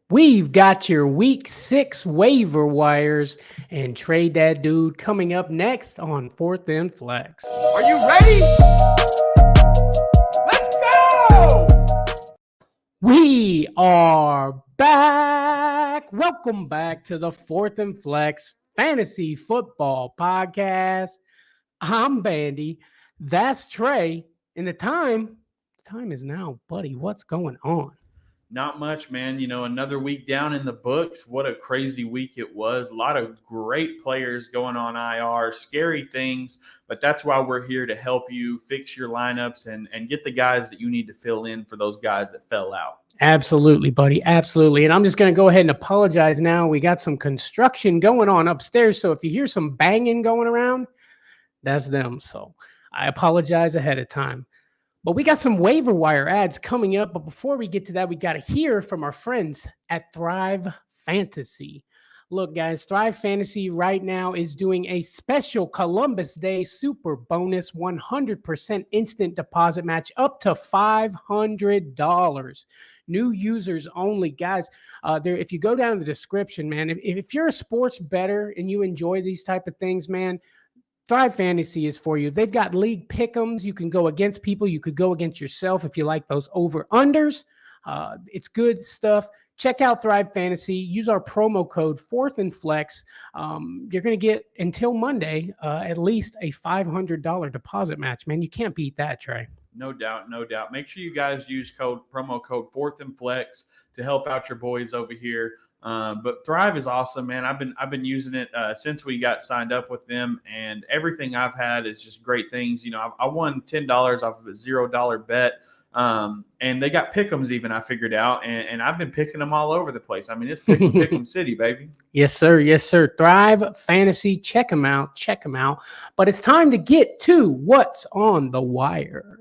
We've got your week 6 waiver wires and trade that dude coming up next on Fourth and Flex. Are you ready? Let's go! We are back. Welcome back to the Fourth and Flex Fantasy Football Podcast. I'm Bandy. That's Trey. And the time is now, buddy. What's going on? Not much, man. You know, another week down in the books. What a crazy week it was. A lot of great players going on IR, scary things, but that's why we're here to help you fix your lineups and get the guys that you need to fill in for those guys that fell out. Absolutely, buddy. Absolutely. And I'm just going to go ahead and apologize now. We got some construction going on upstairs. So if you hear some banging going around, that's them. So I apologize ahead of time. But we got some waiver wire ads coming up. But before we get to that, we got to hear from our friends at ThriveFantasy. Look, guys, ThriveFantasy right now is doing a special Columbus Day super bonus 100% instant deposit match up to $500. New users only, guys. If you go down the description, man, if you're a sports bettor and you enjoy these type of things, man, Thrive Fantasy is for you. They've got league pick'ems. You can go against people. You could go against yourself if you like those over-unders. It's good stuff. Check out Thrive Fantasy. Use our promo code Fourth and Flex. You're going to get until Monday at least a $500 deposit match. Man, you can't beat that, Trey. No doubt, no doubt. Make sure you guys use promo code Fourth and Flex to help out your boys over here. But Thrive is awesome, man. I've been using it since we got signed up with them, and everything I've had is just great things. You know, I won $10 off of a $0 bet, and they got pick'ems even. I figured out, and I've been picking them all over the place. I mean, it's pick'em city, baby. Yes, sir. Yes, sir. Thrive Fantasy. Check them out. Check them out. But it's time to get to what's on the wire.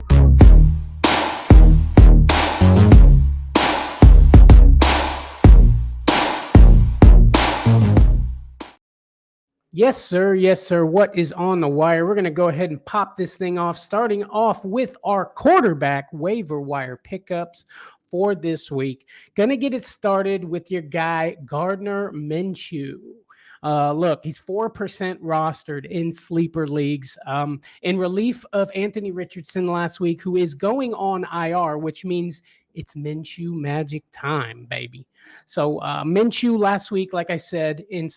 Yes, sir. Yes, sir. What is on the wire? We're going to go ahead and pop this thing off, starting off with our quarterback waiver wire pickups for this week. Going to get it started with your guy, Gardner Minshew. Look, he's 4% rostered in sleeper leagues in relief of Anthony Richardson last week, who is going on IR, which means it's Minshew magic time, baby. So Minshew last week, like I said, in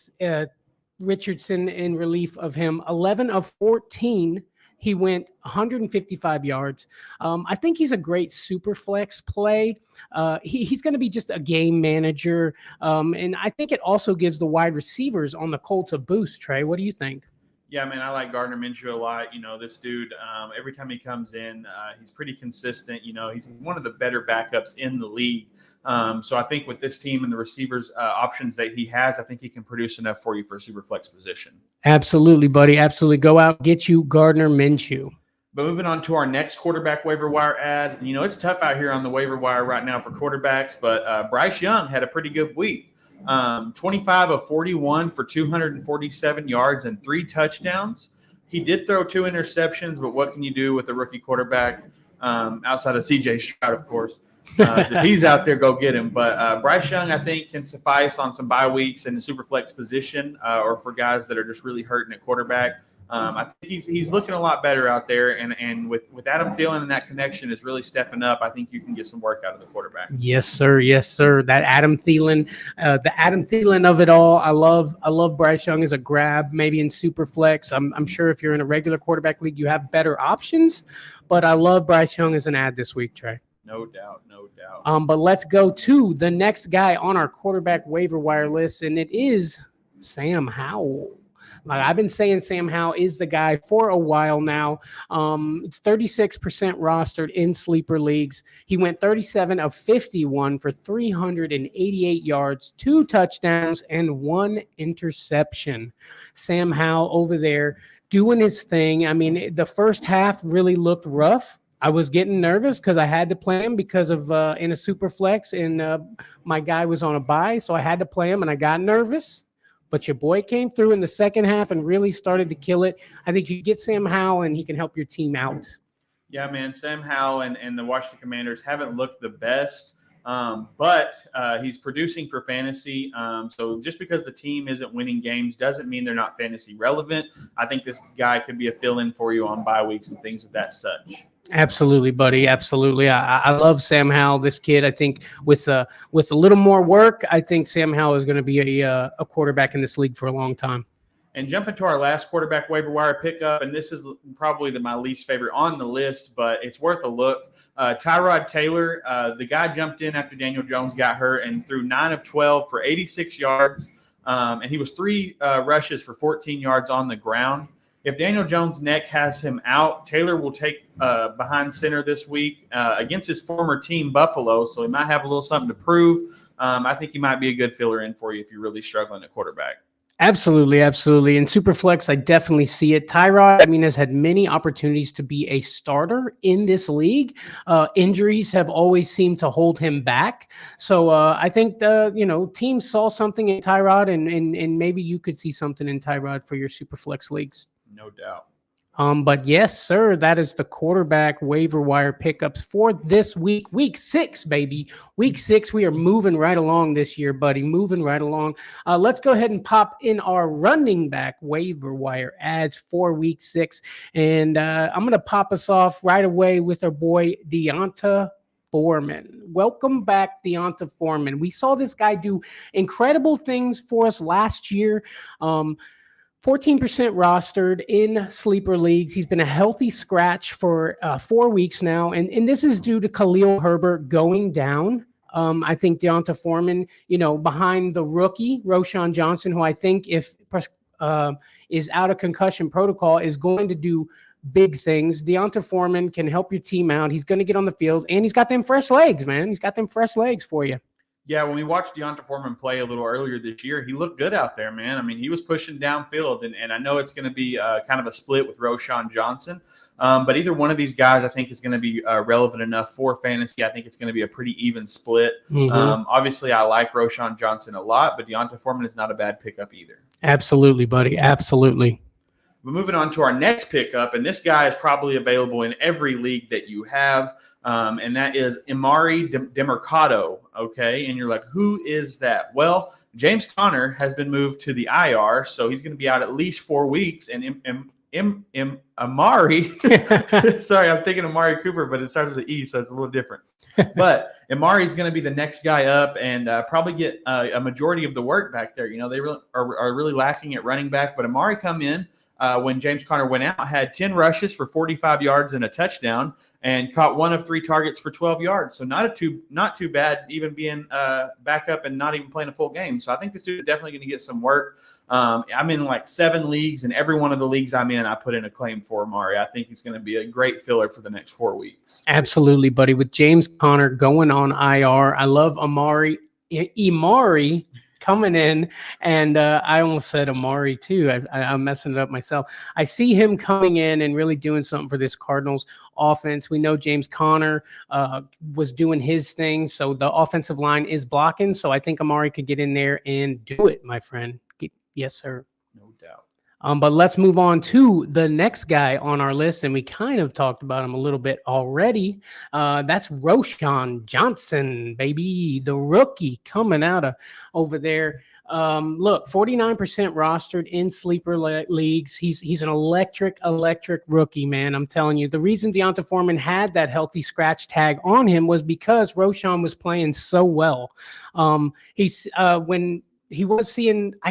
Richardson in relief of him, 11 of 14. He went 155 yards. I think he's a great super flex play. He's going to be just a game manager. And I think it also gives the wide receivers on the Colts a boost, Trey. What do you think? Yeah, man, I like Gardner Minshew a lot. You know, this dude, every time he comes in, he's pretty consistent. You know, he's one of the better backups in the league. So I think with this team and the receivers options that he has, I think he can produce enough for you for a super flex position. Absolutely, buddy. Absolutely. Go out, get you Gardner Minshew. But moving on to our next quarterback waiver wire ad. You know, it's tough out here on the waiver wire right now for quarterbacks, but Bryce Young had a pretty good week. 25 of 41 for 247 yards and 3 touchdowns. He did throw 2 interceptions, but what can you do with a rookie quarterback outside of CJ Stroud, of course? If he's out there, go get him. But Bryce Young, I think, can suffice on some bye weeks in the super flex position or for guys that are just really hurting at quarterback. I think he's looking a lot better out there, and with Adam Thielen and that connection is really stepping up. I think you can get some work out of the quarterback. Yes, sir. Yes, sir. That Adam Thielen, the Adam Thielen of it all. I love Bryce Young as a grab, maybe in super flex. I'm sure if you're in a regular quarterback league, you have better options, but I love Bryce Young as an ad this week, Trey. No doubt, no doubt. But let's go to the next guy on our quarterback waiver wire list, and it is Sam Howell. Like I've been saying, Sam Howell is the guy for a while now. It's 36% rostered in sleeper leagues. He went 37 of 51 for 388 yards, 2 touchdowns, and 1 interception. Sam Howell over there doing his thing. I mean, the first half really looked rough. I was getting nervous because I had to play him because of in a super flex, and my guy was on a bye, so I had to play him, and I got nervous. But your boy came through in the second half and really started to kill it. I think you get Sam Howell, and he can help your team out. Yeah, man, Sam Howell and the Washington Commanders haven't looked the best. But he's producing for fantasy. So just because the team isn't winning games doesn't mean they're not fantasy relevant. I think this guy could be a fill-in for you on bye weeks and things of that such. Absolutely, buddy. Absolutely. I love Sam Howell. This kid, I think, with a little more work, I think Sam Howell is going to be a quarterback in this league for a long time. And jumping to our last quarterback waiver wire pickup, and this is probably my least favorite on the list, but it's worth a look. Tyrod Taylor, the guy jumped in after Daniel Jones got hurt and threw 9 of 12 for 86 yards, and he was 3 rushes for 14 yards on the ground. If Daniel Jones' neck has him out, Taylor will take behind center this week against his former team, Buffalo, so he might have a little something to prove. I think he might be a good filler in for you if you're really struggling at quarterback. Absolutely, absolutely. In Superflex, I definitely see it. Tyrod, I mean, has had many opportunities to be a starter in this league. Injuries have always seemed to hold him back. So I think teams saw something in Tyrod, and maybe you could see something in Tyrod for your Superflex leagues. No doubt. But yes, sir, that is the quarterback waiver wire pickups for this week. Week 6, baby. Week 6, we are moving right along this year, buddy. Moving right along. Let's go ahead and pop in our running back waiver wire ads for week 6. And I'm going to pop us off right away with our boy, Deonta Foreman. Welcome back, Deonta Foreman. We saw this guy do incredible things for us last year. 14% rostered in sleeper leagues. He's been a healthy scratch for 4 weeks now, and this is due to Khalil Herbert going down. I think Deonta Foreman, behind the rookie, Roschon Johnson, who I think if is out of concussion protocol, is going to do big things. Deonta Foreman can help your team out. He's going to get on the field, and he's got them fresh legs, man. He's got them fresh legs for you. Yeah, when we watched Deonta Foreman play a little earlier this year, he looked good out there, man. I mean, he was pushing downfield, and I know it's going to be kind of a split with Roschon Johnson. But either one of these guys, I think, is going to be relevant enough for fantasy. I think it's going to be a pretty even split. Mm-hmm. Obviously, I like Roschon Johnson a lot, but Deonta Foreman is not a bad pickup either. Absolutely, buddy. Absolutely. We're moving on to our next pickup, and this guy is probably available in every league that you have. And that is Emari Demercado, okay? And you're like, who is that? Well, James Conner has been moved to the IR, so he's going to be out at least 4 weeks. And Amari, sorry, I'm thinking Amari Cooper, but it starts with an E, so it's a little different. But Amari is going to be the next guy up and probably get a majority of the work back there. They really are really lacking at running back, but Amari come in. When James Conner went out, had 10 rushes for 45 yards and a touchdown, and caught 1 of 3 targets for 12 yards. So not too bad, even being back up and not even playing a full game. So I think this dude is definitely going to get some work. I'm in like 7 leagues, and every one of the leagues I'm in, I put in a claim for Amari. I think he's going to be a great filler for the next 4 weeks. Absolutely, buddy. With James Conner going on IR, I love Emari coming in, and I almost said Amari too. I'm messing it up myself. I see him coming in and really doing something for this Cardinals offense. We know James Conner was doing his thing, so the offensive line is blocking. So I think Amari could get in there and do it, my friend. Yes, sir. No doubt. But let's move on to the next guy on our list, and we kind of talked about him a little bit already. That's Roschon Johnson, baby, the rookie coming out of over there. Look, 49% rostered in sleeper leagues. He's an electric rookie, man. I'm telling you, the reason Deonta Foreman had that healthy scratch tag on him was because Roschon was playing so well. I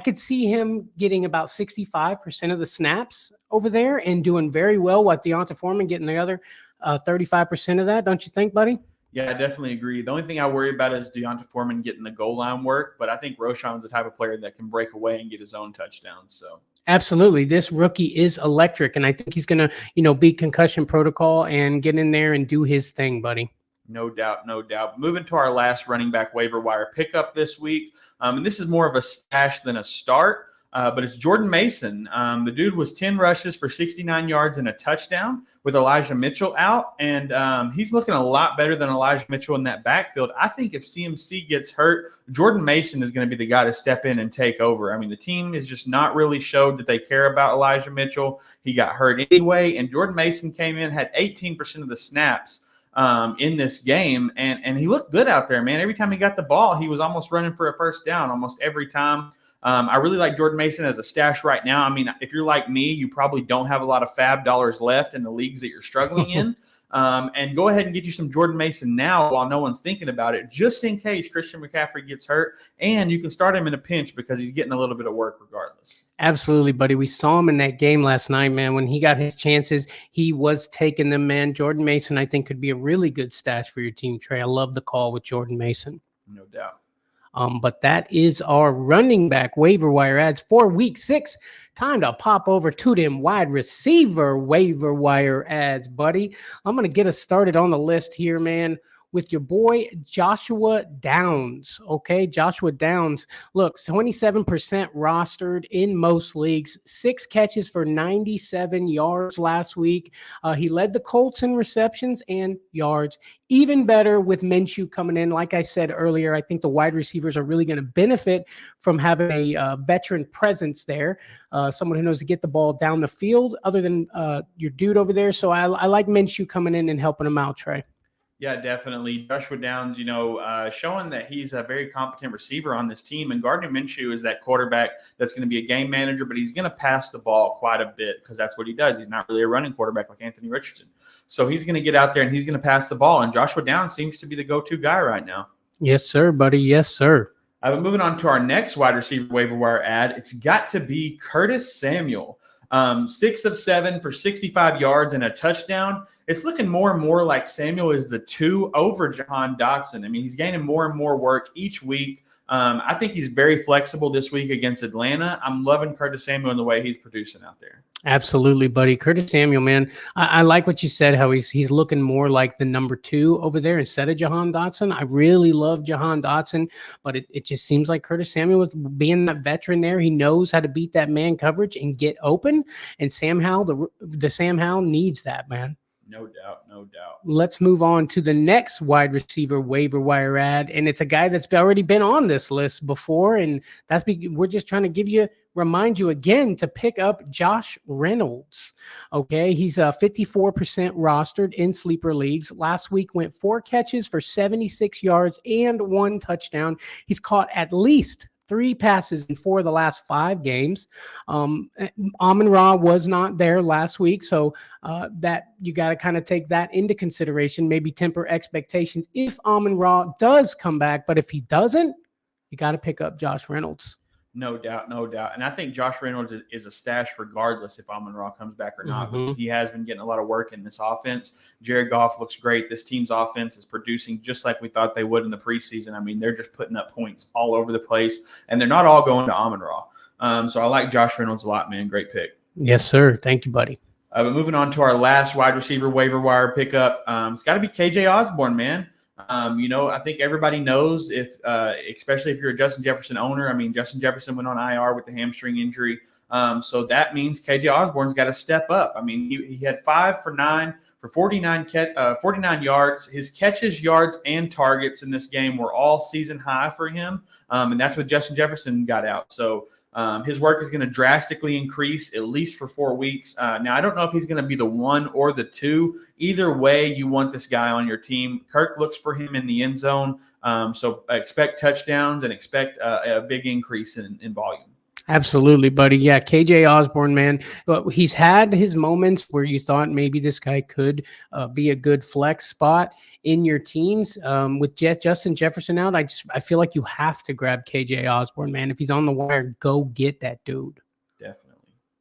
could see him getting about 65% of the snaps over there and doing very well, while Deonta Foreman getting the other 35% of that. Don't you think, buddy? Yeah, I definitely agree. The only thing I worry about is Deonta Foreman getting the goal line work, but I think Roschon's the type of player that can break away and get his own touchdowns. So absolutely, this rookie is electric, and I think he's going to beat concussion protocol and get in there and do his thing, buddy. No doubt, no doubt. Moving to our last running back waiver wire pickup this week, and this is more of a stash than a start, but it's Jordan Mason. The dude was 10 rushes for 69 yards and a touchdown with Elijah Mitchell out, and he's looking a lot better than Elijah Mitchell in that backfield. I think if CMC gets hurt, Jordan Mason is going to be the guy to step in and take over. I mean, the team has just not really showed that they care about Elijah Mitchell. He got hurt anyway, and Jordan Mason came in, had 18% of the snaps. in this game, and he looked good out there, man. Every time he got the ball, he was almost running for a first down almost every time. I really like Jordan Mason as a stash right now. I mean, if you're like me, you probably don't have a lot of fab dollars left in the leagues that you're struggling in. And go ahead and get you some Jordan Mason now while no one's thinking about it, just in case Christian McCaffrey gets hurt. And you can start him in a pinch because he's getting a little bit of work regardless. Absolutely, buddy. We saw him in that game last night, man. When he got his chances, he was taking them, man. Jordan Mason, I think, could be a really good stash for your team, Trey. I love the call with Jordan Mason. No doubt. But that is our running back waiver wire ads for week 6. Time to pop over to them wide receiver waiver wire ads, buddy. I'm going to get us started on the list here, man, with your boy Joshua Downs. Okay, Joshua Downs, look, 27% rostered in most leagues, 6 catches for 97 yards last week. He led the Colts in receptions and yards. Even better with Minshew coming in. Like I said earlier, I think the wide receivers are really going to benefit from having a veteran presence there, someone who knows to get the ball down the field other than your dude over there. So I like Minshew coming in and helping him out, Trey. Yeah, definitely. Joshua Downs, showing that he's a very competent receiver on this team. And Gardner Minshew is that quarterback that's going to be a game manager, but he's going to pass the ball quite a bit because that's what he does. He's not really a running quarterback like Anthony Richardson. So he's going to get out there and he's going to pass the ball. And Joshua Downs seems to be the go-to guy right now. Yes, sir, buddy. Yes, sir. But moving on to our next wide receiver waiver wire ad, it's got to be Curtis Samuel. 6 of 7 for 65 yards and a touchdown. It's looking more and more like Samuel is the 2 over Jahan Dotson. I mean, he's gaining more and more work each week. I think he's very flexible this week against Atlanta. I'm loving Curtis Samuel and the way he's producing out there. Absolutely, buddy. Curtis Samuel, man. I like what you said, how he's looking more like the number 2 over there instead of Jahan Dotson. I really love Jahan Dotson, but it just seems like Curtis Samuel, being that veteran there, he knows how to beat that man coverage and get open. And Sam Howell, the Sam Howell needs that, man. No doubt, no doubt. Let's move on to the next wide receiver waiver wire ad, and it's a guy that's already been on this list before, and we're just trying to remind you again to pick up Josh Reynolds. Okay, he's 54% rostered in sleeper leagues. Last week went 4 catches for 76 yards and 1 touchdown. He's caught at least 3 passes in 4 of the last 5 games. Amon-Ra was not there last week, so that you got to kind of take that into consideration, maybe temper expectations if Amon-Ra does come back. But if he doesn't, you got to pick up Josh Reynolds. No doubt, no doubt. And I think Josh Reynolds is a stash regardless if Amon-Ra comes back or not, because he has been getting a lot of work in this offense. Jared Goff looks great. This team's offense is producing just like we thought they would in the preseason. I mean, they're just putting up points all over the place, and they're not all going to Amon-Ra. So I like Josh Reynolds a lot, man. Great pick. Yes, sir. Thank you, buddy. But moving on to our last wide receiver waiver wire pickup, it's got to be KJ Osborne, man. I think everybody knows especially if you're a Justin Jefferson owner. I mean, Justin Jefferson went on IR with the hamstring injury. So that means KJ Osborne's got to step up. I mean, he had 5 for 9 for 49 yards. His catches, yards, and targets in this game were all season high for him. And that's what Justin Jefferson got out. So his work is going to drastically increase at least for 4 weeks. Now, I don't know if he's going to be the 1 or the 2. Either way, you want this guy on your team. Kirk looks for him in the end zone. So expect touchdowns and expect a big increase in volume. Absolutely, buddy. Yeah, KJ Osborne, man. He's had his moments where you thought maybe this guy could be a good flex spot in your teams. With Justin Jefferson out, I feel like you have to grab KJ Osborne, man. If he's on the wire, go get that dude. Definitely.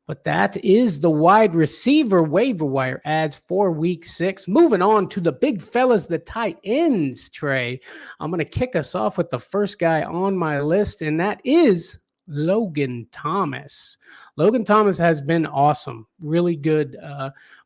But that is the wide receiver waiver wire ads for week 6. Moving on to the big fellas, the tight ends, Trey. I'm going to kick us off with the first guy on my list, and that is Logan Thomas. Logan Thomas has been awesome. Really good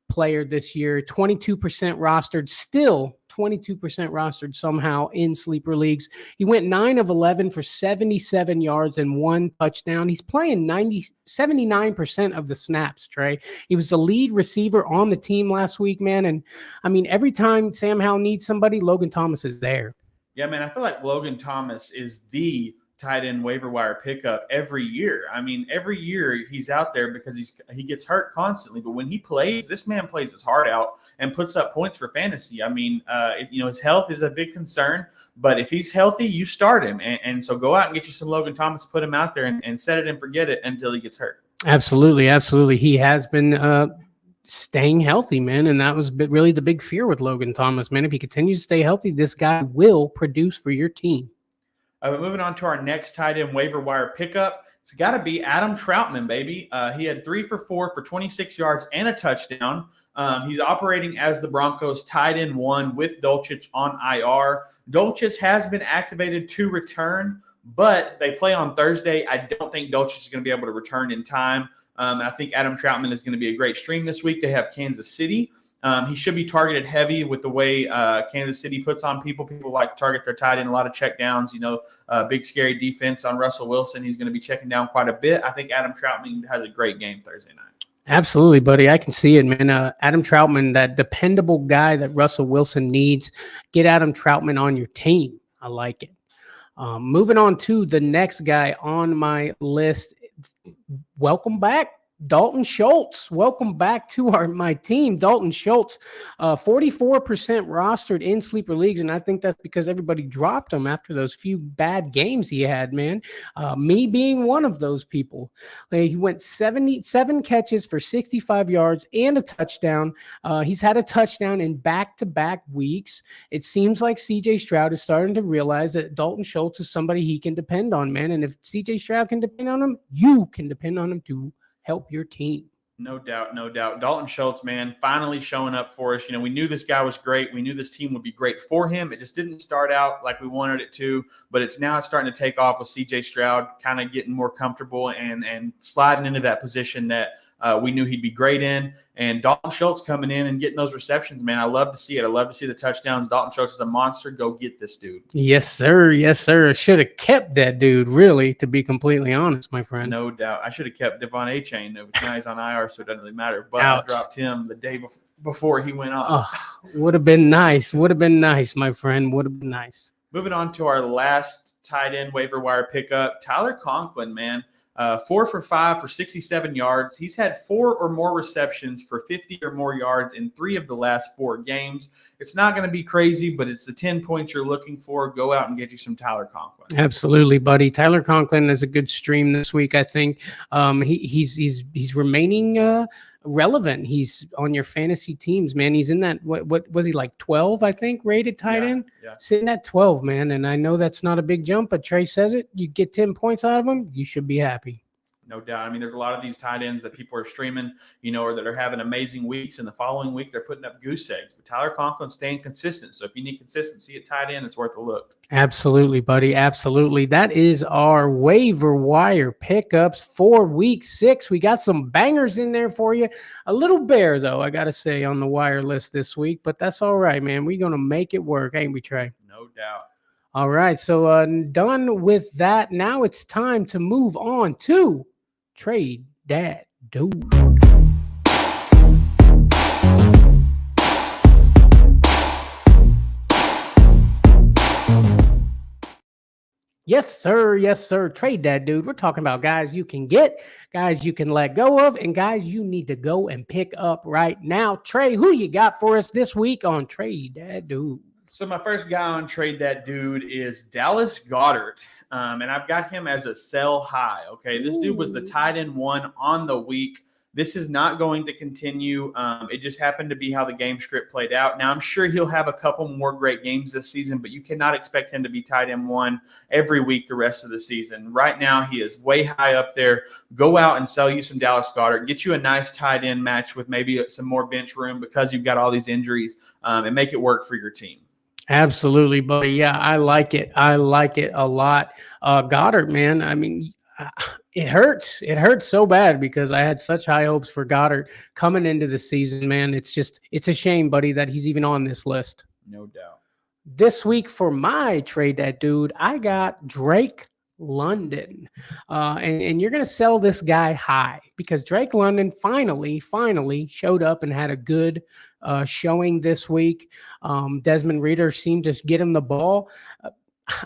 player this year. 22% rostered, still 22% rostered somehow in sleeper leagues. He went 9 of 11 for 77 yards and 1 touchdown. He's playing 79% of the snaps, Trey. He was the lead receiver on the team last week, man. And I mean, every time Sam Howell needs somebody, Logan Thomas is there. Yeah, man, I feel like Logan Thomas is the tight end waiver wire pickup every year. I mean, every year he's out there because he gets hurt constantly. But when he plays, this man plays his heart out and puts up points for fantasy. I mean, his health is a big concern, but if he's healthy, you start him. And so go out and get you some Logan Thomas, put him out there and set it and forget it until he gets hurt. Absolutely. Absolutely. He has been staying healthy, man. And that was really the big fear with Logan Thomas, man. If he continues to stay healthy, this guy will produce for your team. But moving on to our next tight end waiver wire pickup, it's got to be Adam Troutman, baby. He had 3 for 4 for 26 yards and a touchdown. He's operating as the Broncos tight end 1 with Dulcich on IR. Dulcich has been activated to return, but they play on Thursday. I don't think Dulcich is going to be able to return in time. I think Adam Troutman is going to be a great stream this week. They have Kansas City. He should be targeted heavy with the way Kansas City puts on people. People like to target their tight end, a lot of check downs, big scary defense on Russell Wilson. He's going to be checking down quite a bit. I think Adam Troutman has a great game Thursday night. Absolutely, buddy. I can see it, man. Adam Troutman, that dependable guy that Russell Wilson needs. Get Adam Troutman on your team. I like it. Moving on to the next guy on my list. Welcome back, Dalton Schultz. Welcome back to my team, Dalton Schultz. 44% rostered in sleeper leagues, and I think that's because everybody dropped him after those few bad games he had, man. Me being one of those people. He went 77 catches for 65 yards and a touchdown. He's had a touchdown in back-to-back weeks. It seems like C.J. Stroud is starting to realize that Dalton Schultz is somebody he can depend on, man. And if C.J. Stroud can depend on him, you can depend on him too. Help your team. No doubt, no doubt. Dalton Schultz, man, finally showing up for us. We knew this guy was great. We knew this team would be great for him. It just didn't start out like we wanted it to, but it's starting to take off with C.J. Stroud kind of getting more comfortable and sliding into that position that we knew he'd be great in. And Dalton Schultz coming in and getting those receptions, man. I love to see it. I love to see the touchdowns. Dalton Schultz is a monster. Go get this dude. Yes, sir. Yes, sir. I should have kept that dude, really, to be completely honest, my friend. No doubt. I should have kept Devon A-Chain. Now he's on IR, so it doesn't really matter. But Ouch. I dropped him the day before he went off. Would have been nice. Would have been nice, my friend. Would have been nice. Moving on to our last tight end waiver wire pickup, Tyler Conklin, man. 4 for 5 for 67 yards. He's had 4 or more receptions for 50 or more yards in 3 of the last 4 games. It's not going to be crazy, but it's the 10 points you're looking for. Go out and get you some Tyler Conklin. Absolutely, buddy. Tyler Conklin is a good stream this week, I think. He's remaining relevant. He's on your fantasy teams, man. He's in that, what was he, like 12, I think, rated tight end? Yeah. Sitting at 12, man. And I know that's not a big jump, but Trey says it. You get 10 points out of him, you should be happy. No doubt. I mean, there's a lot of these tight ends that people are streaming, or that are having amazing weeks, and the following week they're putting up goose eggs. But Tyler Conklin's staying consistent. So if you need consistency at tight end, it's worth a look. Absolutely, buddy. Absolutely. That is our waiver wire pickups for week 6. We got some bangers in there for you. A little bare, though, I got to say, on the wire list this week. But that's all right, man. We're going to make it work, ain't we, Trey? No doubt. All right. So done with that. Now it's time to move on to Trade That Dude. Yes, sir. Yes, sir. Trade That Dude. We're talking about guys you can get, guys you can let go of, and guys you need to go and pick up right now. Trey, who you got for us this week on Trade That Dude? So my first guy on Trade That Dude is Dallas Goedert, and I've got him as a sell high. Okay, this dude was the tight end 1 on the week. This is not going to continue. It just happened to be how the game script played out. Now, I'm sure he'll have a couple more great games this season, but you cannot expect him to be tight end 1 every week the rest of the season. Right now, he is way high up there. Go out and sell you some Dallas Goedert. Get you a nice tight end match with maybe some more bench room because you've got all these injuries, and make it work for your team. Absolutely, buddy. Yeah, I like it. I like it a lot. Goddard, man, I mean, it hurts. It hurts so bad because I had such high hopes for Goddard coming into the season, man. It's a shame, buddy, that he's even on this list. No doubt. This week for my Trade That Dude, I got Drake London. And you're going to sell this guy high because Drake London finally showed up and had a good showing this week. Desmond Reader seemed to get him the ball.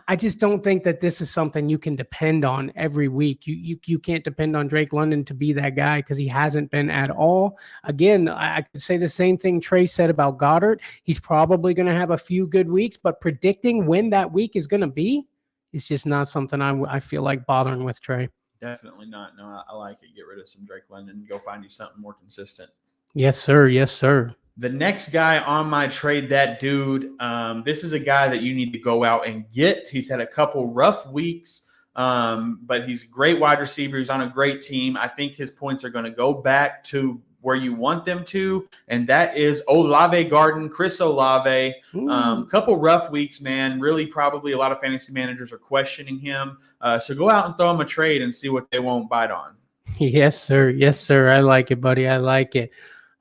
I just don't think that this is something you can depend on every week. You can't depend on Drake London to be that guy because he hasn't been at all. Again, I could say the same thing Trey said about Goddard. He's probably going to have a few good weeks, but predicting when that week is going to be is just not something I feel like bothering with, Trey. Definitely not. No, I like it. Get rid of some Drake London. Go find you something more consistent. Yes, sir. Yes, sir. The next guy on my trade, that dude, this is a guy that you need to go out and get. He's had a couple rough weeks, but he's a great wide receiver. He's on a great team. I think his points are going to go back to where you want them to, and that is Olave Garden, Chris Olave. Couple rough weeks, man. Really, probably a lot of fantasy managers are questioning him. So go out and throw him a trade and see what they won't bite on. Yes, sir. Yes, sir. I like it, buddy. I like it.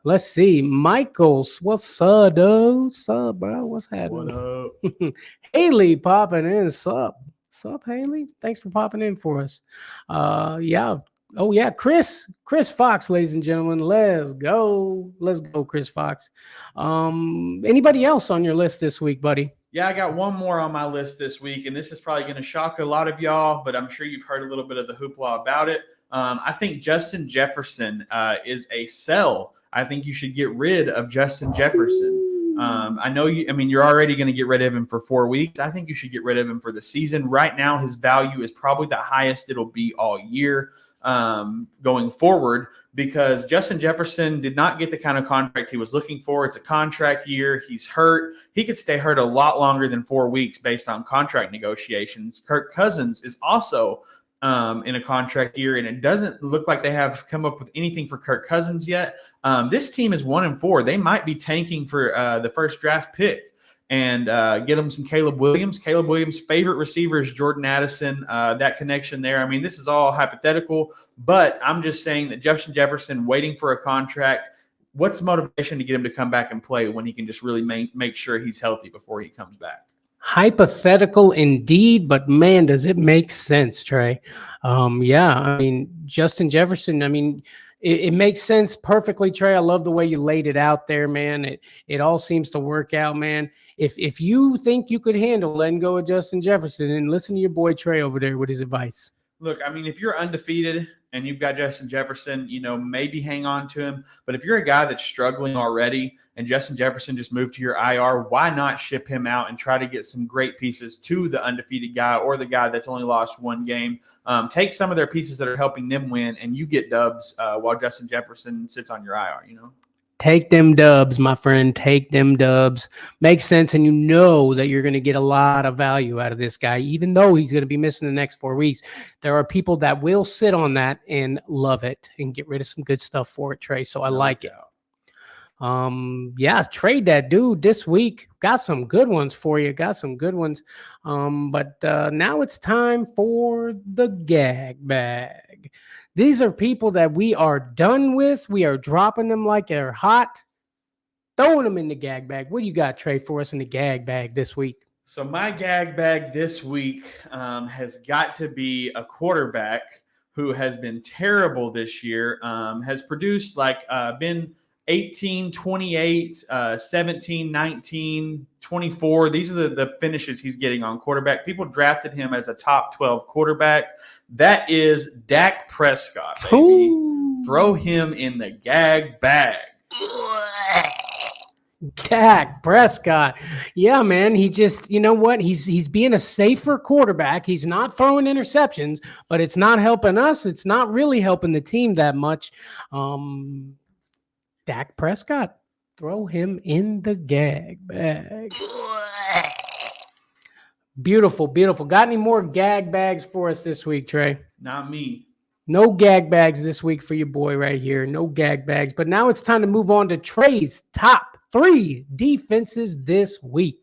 Let's see. Michaels, what's up, dude? What's up, bro? What's happening? What up? Haley popping in. Sup, Haley? Thanks for popping in for us. Yeah. Oh, yeah. Chris Fox, ladies and gentlemen. Let's go, Chris Fox. Anybody else on your list this week, buddy? Yeah, I got one more on my list this week, and this is probably going to shock a lot of y'all, but I'm sure you've heard a little bit of the hoopla about it. I think Justin Jefferson is a sell. I think you should get rid of Justin Jefferson. I know you're already going to get rid of him for 4 weeks. I think you should get rid of him for the season. Right now, his value is probably the highest it'll be all year going forward, because Justin Jefferson did not get the kind of contract he was looking for. It's a contract year. He's hurt. He could stay hurt a lot longer than 4 weeks based on contract negotiations. Kirk Cousins is also in a contract year, and it doesn't look like they have come up with anything for Kirk Cousins yet. This team is 1-4. They might be tanking for the first draft pick and get them some Caleb Williams. Caleb Williams' favorite receiver is Jordan Addison. That connection there. I mean, this is all hypothetical, but I'm just saying that Justin Jefferson waiting for a contract, what's the motivation to get him to come back and play when he can just really make sure he's healthy before he comes back? Hypothetical indeed, but man, does it make sense, Trey? Yeah, I mean, Justin Jefferson, I mean, it makes sense perfectly, Trey. I love the way you laid it out there, man. It all seems to work out, man. If you think you could handle letting go of Justin Jefferson, and listen to your boy Trey over there with his advice. Look, I mean, if you're undefeated and you've got Justin Jefferson, maybe hang on to him. But if you're a guy that's struggling already and Justin Jefferson just moved to your IR, why not ship him out and try to get some great pieces to the undefeated guy or the guy that's only lost 1 game? Take some of their pieces that are helping them win, and you get dubs while Justin Jefferson sits on your IR, Take them dubs, my friend. Take them dubs. Makes sense, and you know that you're going to get a lot of value out of this guy, even though he's going to be missing the next 4 weeks. There are people that will sit on that and love it and get rid of some good stuff for it, Trey. So I like it. Yeah, trade that dude this week. Got some good ones for you. But now it's time for the gag bag. These are people that we are done with. We are dropping them like they're hot, throwing them in the gag bag. What do you got, Trey, for us in the gag bag this week? So my gag bag this week has got to be a quarterback who has been terrible this year, has produced been 18, 28, 17, 19, 24. These are the finishes he's getting on quarterback. People drafted him as a top 12 quarterback. That is Dak Prescott, baby. Ooh. Throw him in the gag bag. Dak Prescott. Yeah, man. He just, you know what? He's being a safer quarterback. He's not throwing interceptions, but it's not helping us. It's not really helping the team that much. Dak Prescott, throw him in the gag bag. Beautiful, beautiful. Got any more gag bags for us this week, Trey? Not me. No gag bags this week for your boy right here. No gag bags. But now it's time to move on to Trey's top 3 defenses this week.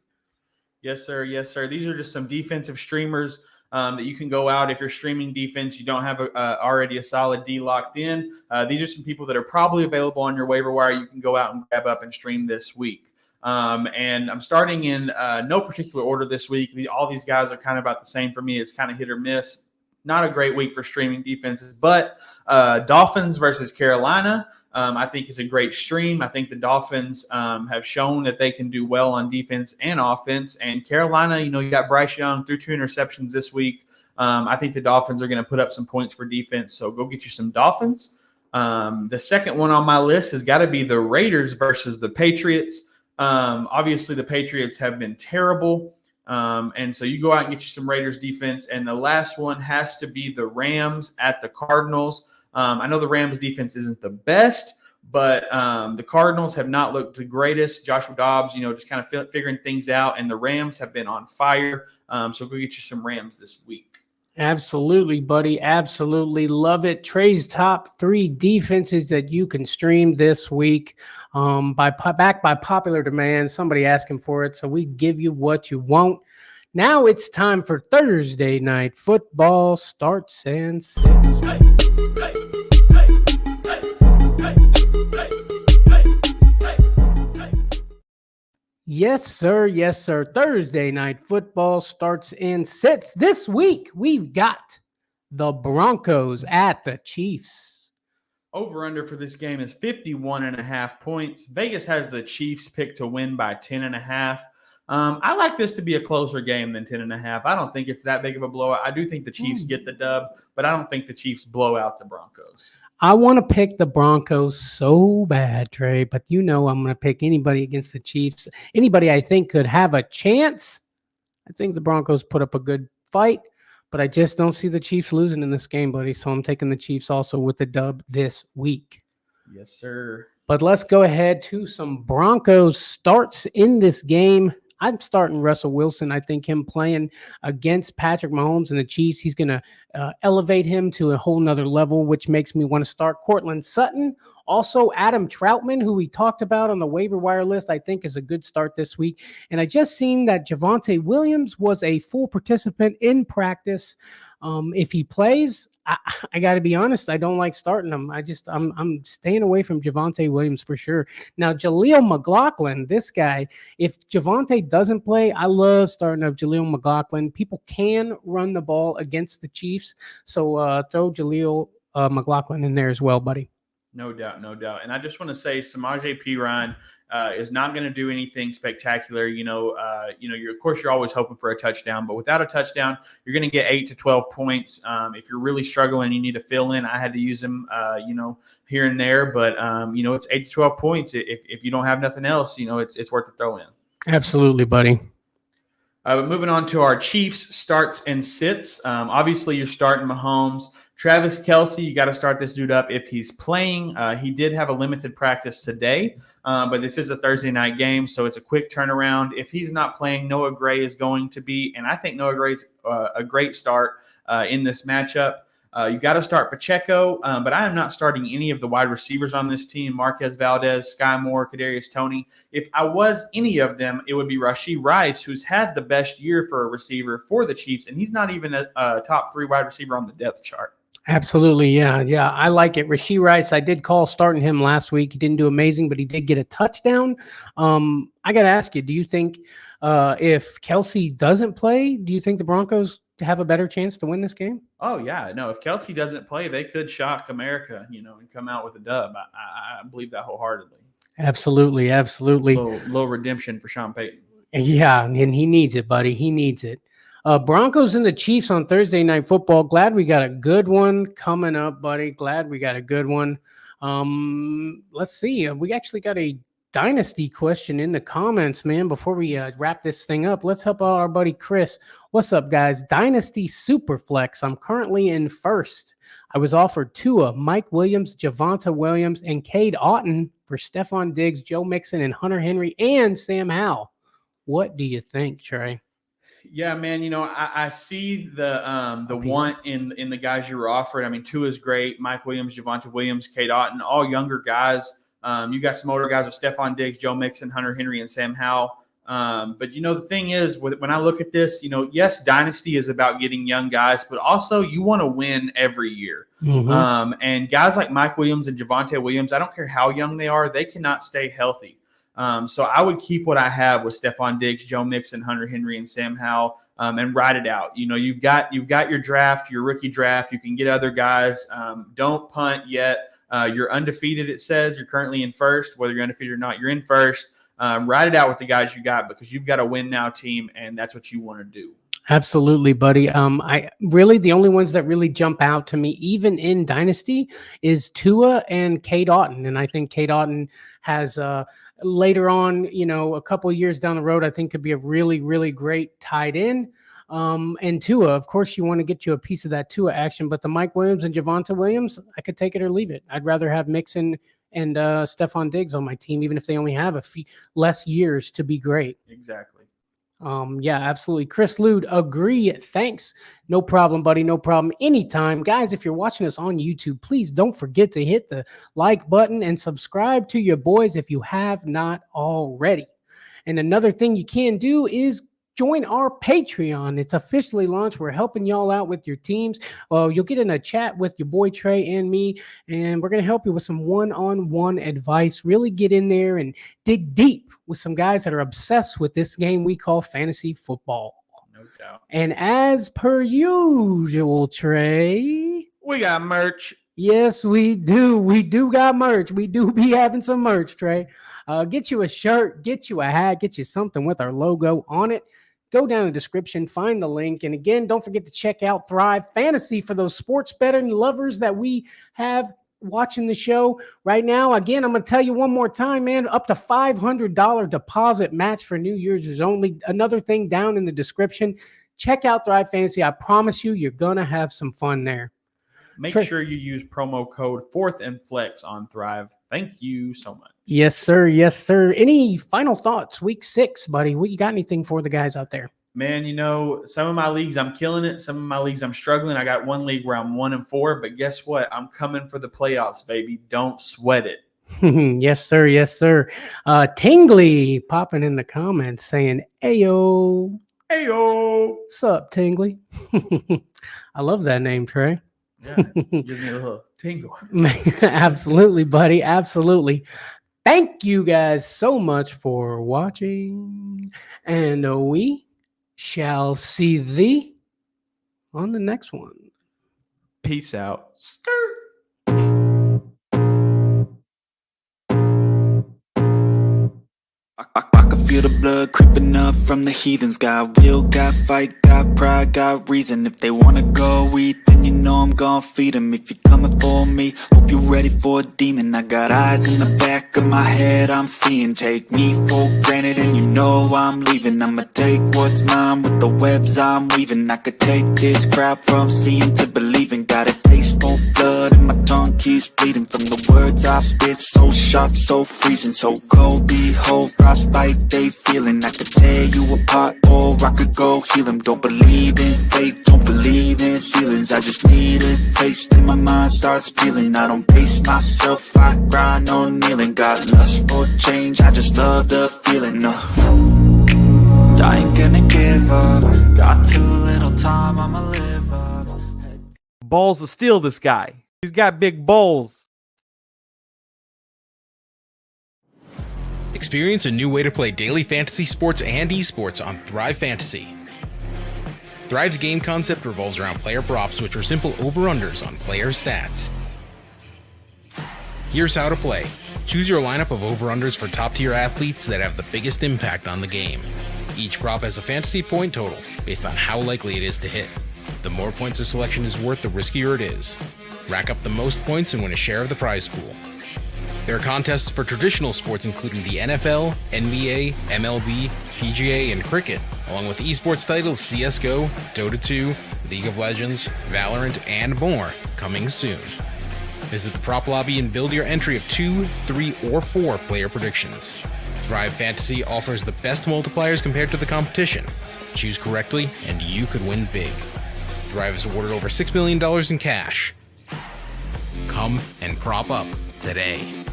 Yes, sir. Yes, sir. These are just some defensive streamers that you can go out if you're streaming defense. You don't have already a solid D locked in. These are some people that are probably available on your waiver wire. You can go out and grab up and stream this week. And I'm starting in no particular order this week. All these guys are kind of about the same for me. It's kind of hit or miss. not a great week for streaming defenses, but Dolphins versus Carolina, I think is a great stream. I think the Dolphins have shown that they can do well on defense and offense. And Carolina, you got Bryce Young threw 2 interceptions this week. I think the Dolphins are going to put up some points for defense. So go get you some Dolphins. The second one on my list has got to be the Raiders versus the Patriots. Obviously, the Patriots have been terrible. And so you go out and get you some Raiders defense. And the last one has to be the Rams at the Cardinals. I know the Rams defense isn't the best, but the Cardinals have not looked the greatest. Joshua Dobbs, just kind of figuring things out. And the Rams have been on fire. So go get you some Rams this week. Absolutely, buddy. Absolutely love it. Trey's top 3 defenses that you can stream this week. Back by popular demand, somebody asking for it. So we give you what you want. Now it's time for Thursday night football. Starts and sits. Yes, sir. Yes, sir. Thursday night football starts and sits. This week, we've got the Broncos at the Chiefs. Over-under for this game is 51.5 points. Vegas has the Chiefs picked to win by 10.5. I like this to be a closer game than 10.5. I don't think it's that big of a blowout. I do think the Chiefs get the dub, but I don't think the Chiefs blow out the Broncos. I want to pick the Broncos so bad, Trey, but I'm going to pick anybody against the Chiefs. Anybody I think could have a chance. I think the Broncos put up a good fight, but I just don't see the Chiefs losing in this game, buddy. So I'm taking the Chiefs also with the dub this week. Yes, sir. But let's go ahead to some Broncos starts in this game. I'm starting Russell Wilson. I think him playing against Patrick Mahomes and the Chiefs, he's going to elevate him to a whole nother level, which makes me want to start Cortland Sutton. Also, Adam Troutman, who we talked about on the waiver wire list, I think is a good start this week. And I just seen that Javonte Williams was a full participant in practice. If he plays, I got to be honest, I don't like starting him. I'm staying away from Javonte Williams for sure. Now, Jaleel McLaughlin, this guy, if Javonte doesn't play, I love starting up Jaleel McLaughlin. People can run the ball against the Chiefs, so throw Jaleel McLaughlin in there as well, buddy. No doubt, no doubt. And I just want to say Samaje Perine is not going to do anything spectacular. Of course, you're always hoping for a touchdown, but without a touchdown, you're going to get 8 to 12 points. If you're really struggling, you need to fill in. I had to use him, here and there, but it's 8 to 12 points. If you don't have nothing else, it's worth the throw in. Absolutely, buddy. But moving on to our Chiefs starts and sits. Obviously, you're starting Mahomes. Travis Kelce, you got to start this dude up if he's playing. He did have a limited practice today, but this is a Thursday night game, so it's a quick turnaround. If he's not playing, Noah Gray is going to be, and I think Noah Gray's a great start in this matchup. You got to start Pacheco, but I am not starting any of the wide receivers on this team, Marquez Valdez, Sky Moore, Kadarius Toney. If I was any of them, it would be Rashee Rice, who's had the best year for a receiver for the Chiefs, and he's not even a top 3 wide receiver on the depth chart. Absolutely. Yeah. I like it. Rashee Rice, I did call starting him last week. He didn't do amazing, but he did get a touchdown. I got to ask you, do you think if Kelce doesn't play, do you think the Broncos have a better chance to win this game? Oh, yeah. No, if Kelce doesn't play, they could shock America, and come out with a dub. I believe that wholeheartedly. Absolutely. Little redemption for Sean Payton. Yeah, and he needs it, buddy. He needs it. Broncos and the Chiefs on Thursday Night Football. Glad we got a good one coming up, buddy. Glad we got a good one. Let's see. We actually got a Dynasty question in the comments, man. Before we wrap this thing up, let's help out our buddy Chris. What's up, guys? Dynasty Superflex. I'm currently in first. I was offered Tua, Mike Williams, Javonte Williams, and Cade Otton for Stephon Diggs, Joe Mixon, and Hunter Henry, and Sam Howell. What do you think, Trey? Yeah, man. I see the want in the guys you were offered. I mean, Tua is great. Mike Williams, Javonte Williams, Cade Otton, all younger guys. You got some older guys with Stephon Diggs, Joe Mixon, Hunter Henry, and Sam Howell. But the thing is, when I look at this, yes, Dynasty is about getting young guys, but also you want to win every year. Mm-hmm. And guys like Mike Williams and Javonte Williams, I don't care how young they are, they cannot stay healthy. So I would keep what I have with Stephon Diggs, Joe Mixon, Hunter Henry, and Sam Howell, and ride it out. You've got your draft, your rookie draft. You can get other guys. Don't punt yet. You're undefeated, it says. You're currently in first. Whether you're undefeated or not, you're in first. Ride it out with the guys you got because you've got a win now team, and that's what you want to do. Absolutely, buddy. I really, the only ones that really jump out to me, even in Dynasty, is Tua and Cade Otton. And I think Cade Otton has later on, a couple of years down the road, I think could be a really, really great tight end. And Tua, of course, you want to get you a piece of that Tua action, but the Mike Williams and Javonte Williams, I could take it or leave it. I'd rather have Mixon and Stephon Diggs on my team, even if they only have a few less years to be great. Exactly. Yeah, absolutely. Chris Lude, agree. Thanks. No problem, buddy. No problem. Anytime. Guys, if you're watching us on YouTube, please don't forget to hit the like button and subscribe to your boys if you have not already. And another thing you can do is join our Patreon. It's officially launched. We're helping y'all out with your teams. You'll get in a chat with your boy Trey and me, and we're going to help you with some one-on-one advice. Really get in there and dig deep with some guys that are obsessed with this game we call fantasy football. No doubt. And as per usual, Trey, we got merch. Yes, we do. We do got merch. We do be having some merch, Trey. Get you a shirt, get you a hat, get you something with our logo on it. Go down in the description, find the link. And again, don't forget to check out Thrive Fantasy for those sports betting lovers that we have watching the show right now. Again, I'm going to tell you one more time, man, up to $500 deposit match for New Year's is only another thing down in the description. Check out Thrive Fantasy. I promise you, you're going to have some fun there. Make sure you use promo code 4th and Flex on Thrive. Thank you so much. Yes, sir. Yes, sir. Any final thoughts? Week 6, buddy. What you got anything for the guys out there? Man, some of my leagues I'm killing it. Some of my leagues I'm struggling. I got one league where I'm 1-4, but guess what? I'm coming for the playoffs, baby. Don't sweat it. Yes, sir. Yes, sir. Tingly popping in the comments saying, "Ayo, ayo, sup, Tingly." I love that name, Trey. Yeah, give me a little tingle. Absolutely, buddy. Absolutely. Thank you guys so much for watching, and we shall see thee on the next one. Peace out. Skirt. I can feel the blood creeping up from the heathens. Got will, got fight, got pride, got reason. If they wanna go eat, then you know I'm gon' feed them. If you're coming for me, hope you're ready for a demon. I got eyes in the back of my head, I'm seeing. Take me for granted and you know I'm leaving. I'ma take what's mine with the webs I'm weaving. I could take this crowd from seeing to believing. Got a taste for blood and my tongue keeps bleeding. From the words I spit, so sharp, so freezing. So cold, behold, frostbite they feeling. I could tear you apart or I could go heal them. Don't believe in fate, don't believe in ceilings. I just need a taste and my mind starts peeling. I don't pace myself, I grind on kneeling. Got lust for change, I just love the feeling. I ain't gonna give up. Got too little time, I'ma live up. Balls to steal this guy. He's got big balls. Experience a new way to play daily fantasy sports and esports on Thrive Fantasy. Thrive's game concept revolves around player props, which are simple over-unders on player stats. Here's how to play. Choose your lineup of over-unders for top-tier athletes that have the biggest impact on the game. Each prop has a fantasy point total based on how likely it is to hit. The more points a selection is worth, the riskier it is. Rack up the most points and win a share of the prize pool. There are contests for traditional sports including the NFL, NBA, MLB, PGA, and cricket, along with esports titles CSGO, Dota 2, League of Legends, Valorant, and more, coming soon. Visit the prop lobby and build your entry of 2, 3, or 4 player predictions. Thrive Fantasy offers the best multipliers compared to the competition. Choose correctly, and you could win big. Thrive has awarded over $6 million in cash. Come and prop up today.